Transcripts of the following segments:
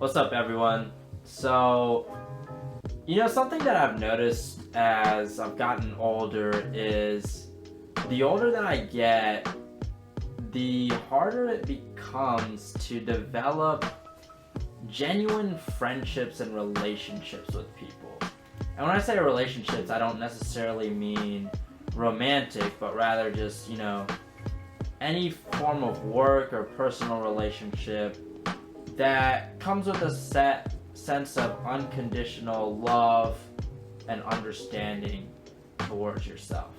What's up, everyone? So, something that I've noticed as I've gotten older is the older that I get, the harder it becomes to develop genuine friendships and relationships with people. And when I say relationships, I don't necessarily mean romantic, but rather just, any form of work or personal relationship that comes with a set sense of unconditional love and understanding towards yourself.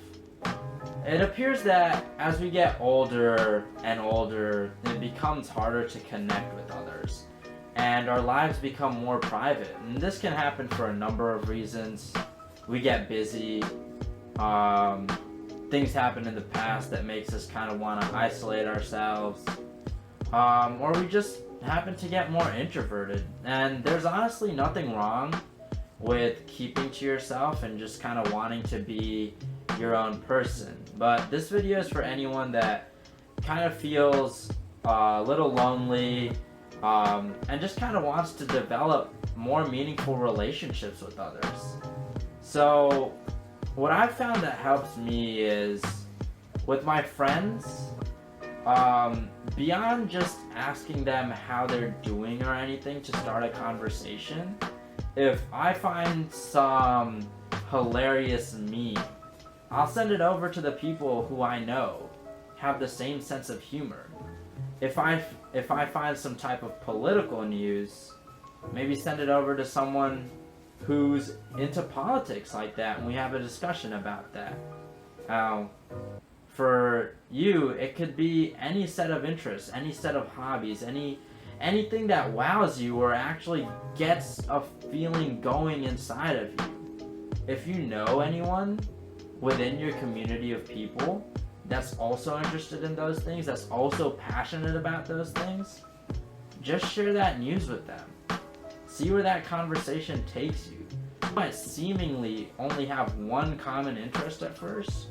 It appears that as we get older and older, it becomes harder to connect with others, and our lives become more private. And this can happen for a number of reasons. We get busy, things happen in the past that makes us kind of want to isolate ourselves, or we just happen to get more introverted. And there's honestly nothing wrong with keeping to yourself and just kind of wanting to be your own person. But this video is for anyone that kind of feels a little lonely, and just kind of wants to develop more meaningful relationships with others. So what I've found that helps me is with my friends, beyond just asking them how they're doing or anything to start a conversation, if I find some hilarious meme, I'll send it over to the people who I know have the same sense of humor. If I find some type of political news, maybe send it over to someone who's into politics like that, and we have a discussion about that. For you, it could be any set of interests, any set of hobbies, anything that wows you or actually gets a feeling going inside of you. If you know anyone within your community of people that's also interested in those things, that's also passionate about those things, just share that news with them. See where that conversation takes you. You might seemingly only have one common interest at first,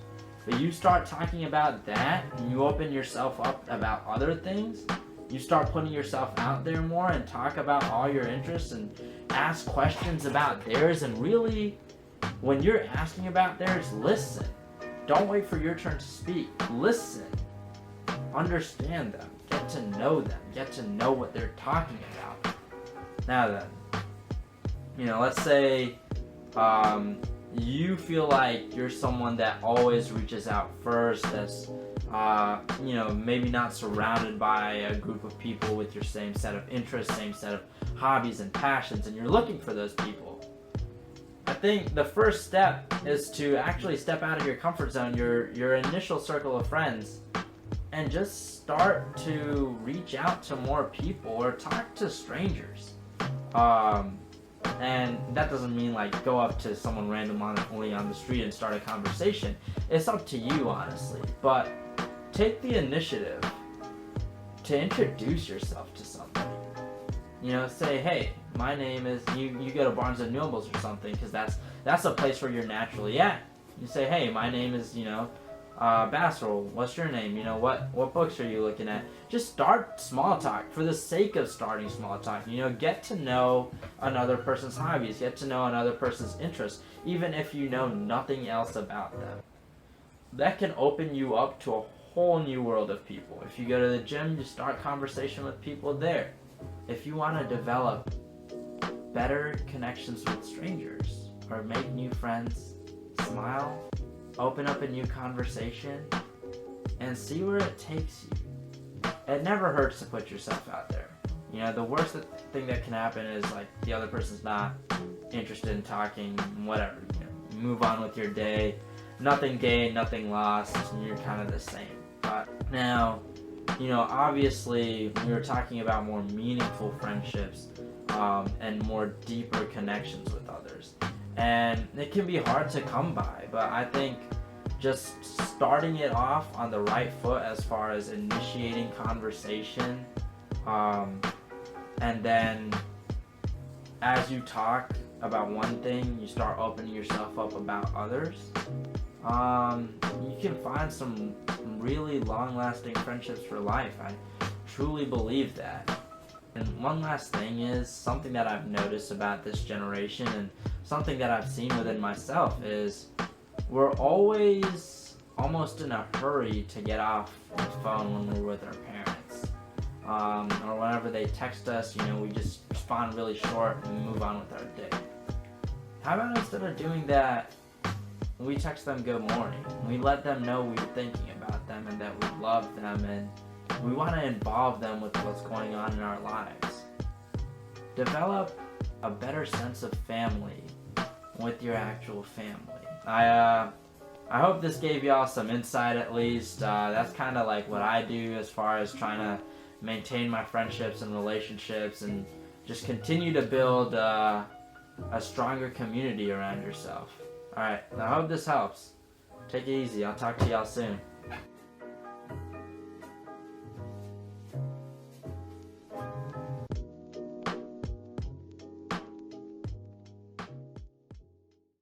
but you start talking about that and you open yourself up about other things. You start putting yourself out there more and talk about all your interests and ask questions about theirs. And really, when you're asking about theirs, listen. Don't wait for your turn to speak. Listen. Understand them. Get to know them. Get to know what they're talking about. Now then, let's say you feel like you're someone that always reaches out first, that's maybe not surrounded by a group of people with your same set of interests, same set of hobbies and passions, and you're looking for those people. I think the first step is to actually step out of your comfort zone, your initial circle of friends, and just start to reach out to more people or talk to strangers. And that doesn't mean like go up to someone randomly on the street and start a conversation. It's up to you, honestly. But take the initiative to introduce yourself to somebody. Say, hey, my name is, you go to Barnes and Nobles or something, because that's a place where you're naturally at. You say, hey, my name is, Bassel, what's your name? What books are you looking at? Just start small talk for the sake of starting small talk. Get to know another person's hobbies, get to know another person's interests, even if you know nothing else about them. That can open you up to a whole new world of people. If you go to the gym, you start conversation with people there. If you want to develop better connections with strangers or make new friends, smile, open up a new conversation, and see where it takes you. It never hurts to put yourself out there. The worst thing that can happen is like the other person's not interested in talking, whatever. Move on with your day. Nothing gained, nothing lost, and you're kind of the same. But now, obviously we were talking about more meaningful friendships, and more deeper connections with others. And it can be hard to come by, but I think just starting it off on the right foot as far as initiating conversation, and then as you talk about one thing, you start opening yourself up about others, you can find some really long-lasting friendships for life. I truly believe that. And one last thing is something that I've noticed about this generation, and something that I've seen within myself, is we're always almost in a hurry to get off the phone when we're with our parents. Or whenever they text us, we just respond really short and move on with our day. How about instead of doing that, we text them good morning. We let them know we're thinking about them and that we love them and we want to involve them with what's going on in our lives. Develop a better sense of family with your actual family. I hope this gave y'all some insight at least. That's kind of like what I do as far as trying to maintain my friendships and relationships and just continue to build a stronger community around yourself. Alright, I hope this helps. Take it easy. I'll talk to y'all soon.